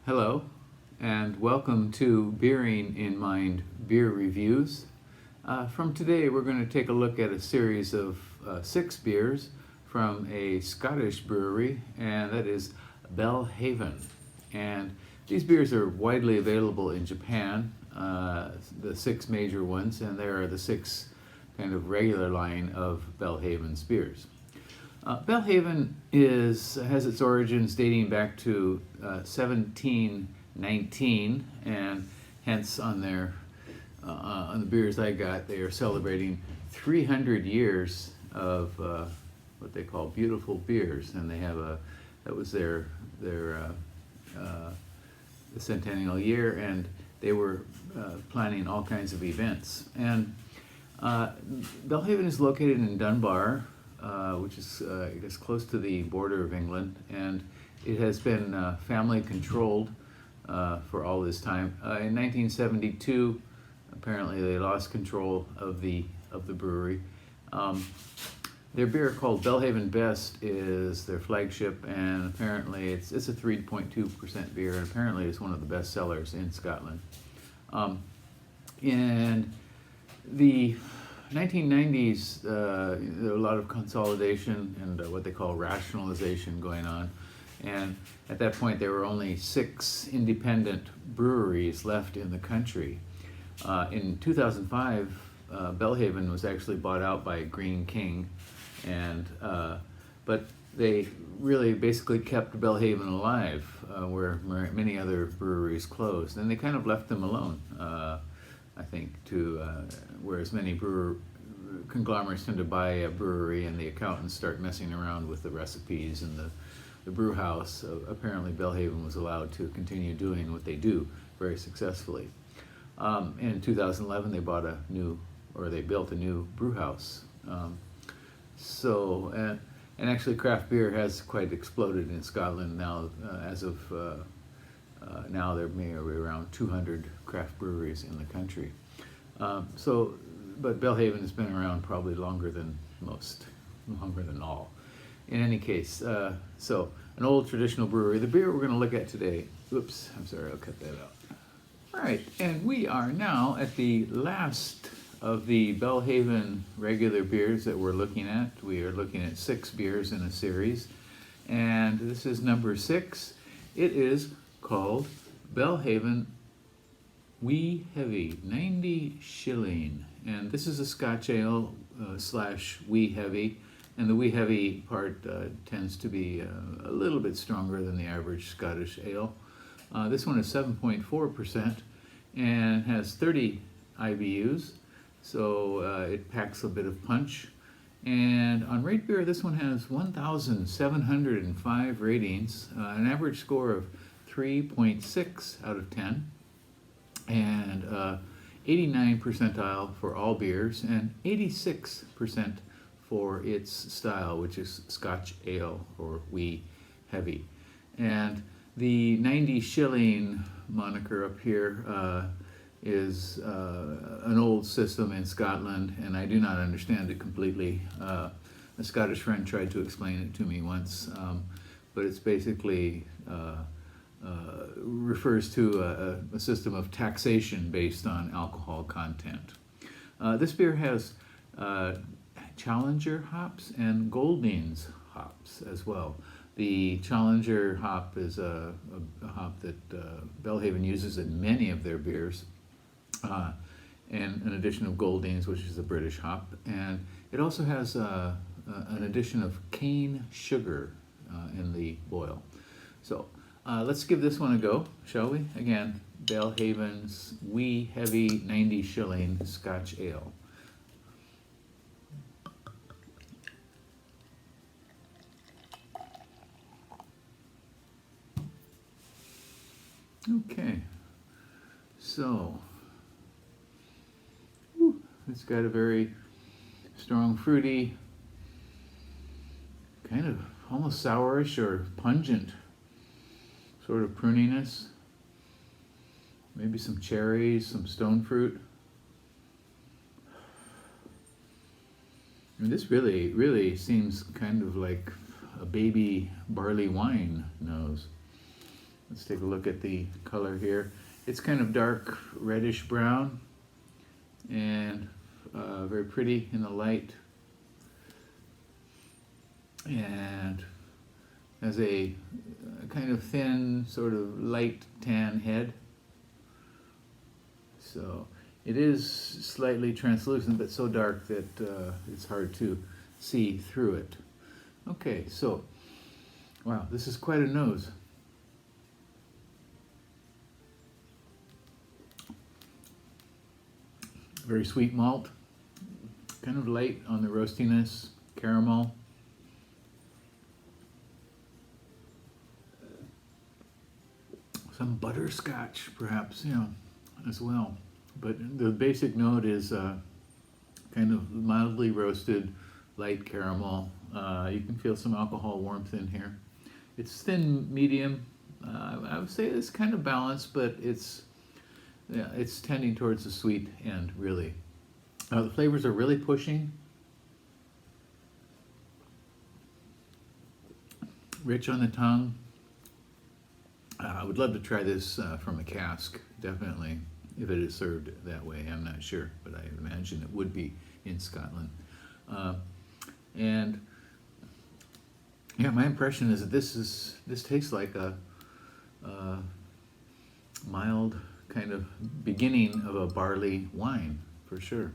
Hello, and welcome to Beering in Mind Beer Reviews. From today, we're going to take a look at a series of 6 beers from a Scottish brewery, and that is Belhaven. And these beers are widely available in Japan, the 6 major ones, and there are the 6 kind of regular line of Belhaven's beers. Belhaven has its origins dating back to 1719, and hence on the beers I got, they are celebrating 300 years of what they call beautiful beers, and they have that was their centennial year, and they were planning all kinds of events. And Belhaven is located in Dunbar, which is I guess close to the border of England, and it has been family controlled for all this time. In 1972, apparently they lost control of the brewery. Their beer called Belhaven Best is their flagship, and apparently it's a 3.2% beer, and apparently it's one of the best sellers in Scotland. And the 1990s, there were a lot of consolidation and what they call rationalization going on. And at that point, there were only 6 independent breweries left in the country. In 2005, Belhaven was actually bought out by Green King, and but they really basically kept Belhaven alive, where many other breweries closed, and they kind of left them alone. I think, whereas many conglomerates tend to buy a brewery and the accountants start messing around with the recipes and the brew house. Apparently Belhaven was allowed to continue doing what they do very successfully. In 2011 they built a new brew house. And actually craft beer has quite exploded in Scotland now. As of now there may be around 200 craft breweries in the country. But Belhaven has been around probably longer than all. In any case, so an old traditional brewery. The beer we're going to look at today, oops, I'm sorry, I'll cut that out. All right, and we are now at the last of the Belhaven regular beers that we're looking at. We are looking at 6 beers in a series, and this is number 6. It is called Belhaven Wee Heavy, 90 shilling. And this is a Scotch ale / Wee Heavy. And the Wee Heavy part tends to be a little bit stronger than the average Scottish ale. This one is 7.4% and has 30 IBUs. So it packs a bit of punch. And on RateBeer, this one has 1,705 ratings, an average score of 3.6 out of 10, and 89 percentile for all beers, and 86% for its style, which is Scotch ale or Wee Heavy. And the 90 shilling moniker up here is an old system in Scotland, and I do not understand it completely. A Scottish friend tried to explain it to me once, but it's basically refers to a system of taxation based on alcohol content. This beer has Challenger hops and Goldings hops as well. The Challenger hop is a hop that Belhaven uses in many of their beers, and an addition of Goldings, which is a British hop, and it also has an addition of cane sugar in the boil. So let's give this one a go, shall we? Again, Belhaven's Wee Heavy 90 shilling Scotch ale. Okay, so it's got a very strong fruity, kind of almost sourish or pungent sort of pruniness, maybe some cherries, some stone fruit. And this really seems kind of like a baby barley wine nose. Let's take a look at the color here. It's kind of dark reddish brown and very pretty in the light, and has a kind of thin, sort of light tan head. So it is slightly translucent, but so dark that it's hard to see through it. Okay, so, wow, this is quite a nose. Very sweet malt, kind of light on the roastiness, caramel. Some butterscotch, perhaps, as well. But the basic note is kind of mildly roasted, light caramel. You can feel some alcohol warmth in here. It's thin, medium. I would say it's kind of balanced, but it's tending towards the sweet end, really. The flavors are really pushing. Rich on the tongue. I would love to try this from a cask, definitely, if it is served that way. I'm not sure, but I imagine it would be in Scotland. And yeah, my impression is that this tastes like a mild kind of beginning of a barley wine, for sure.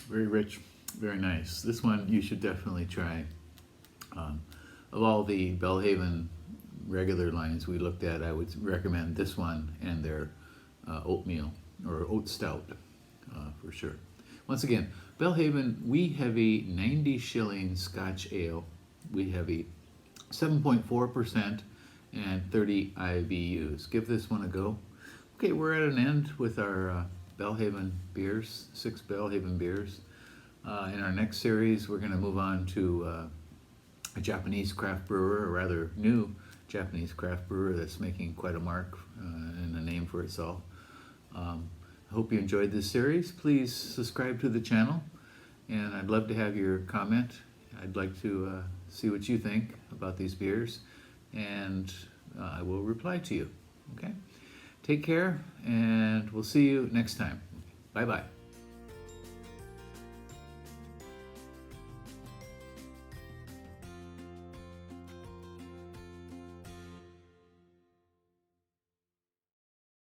Very rich, very nice. This one you should definitely try. Of all the Belhaven regular lines we looked at, I would recommend this one and their oatmeal or oat stout for sure. Once again, Belhaven Wee Heavy 90 shilling Scotch Ale, Wee Heavy, 7.4% and 30 IBUs. Give this one a go. Okay, we're at an end with our Belhaven beers, 6 Belhaven beers. In our next series, we're going to move on to a Japanese craft brewer, or rather new Japanese craft brewer that's making quite a mark and a name for itself. I hope you enjoyed this series. Please subscribe to the channel, and I'd love to have your comment. I'd like to see what you think about these beers, and I will reply to you. Okay? Take care, and we'll see you next time. Bye-bye.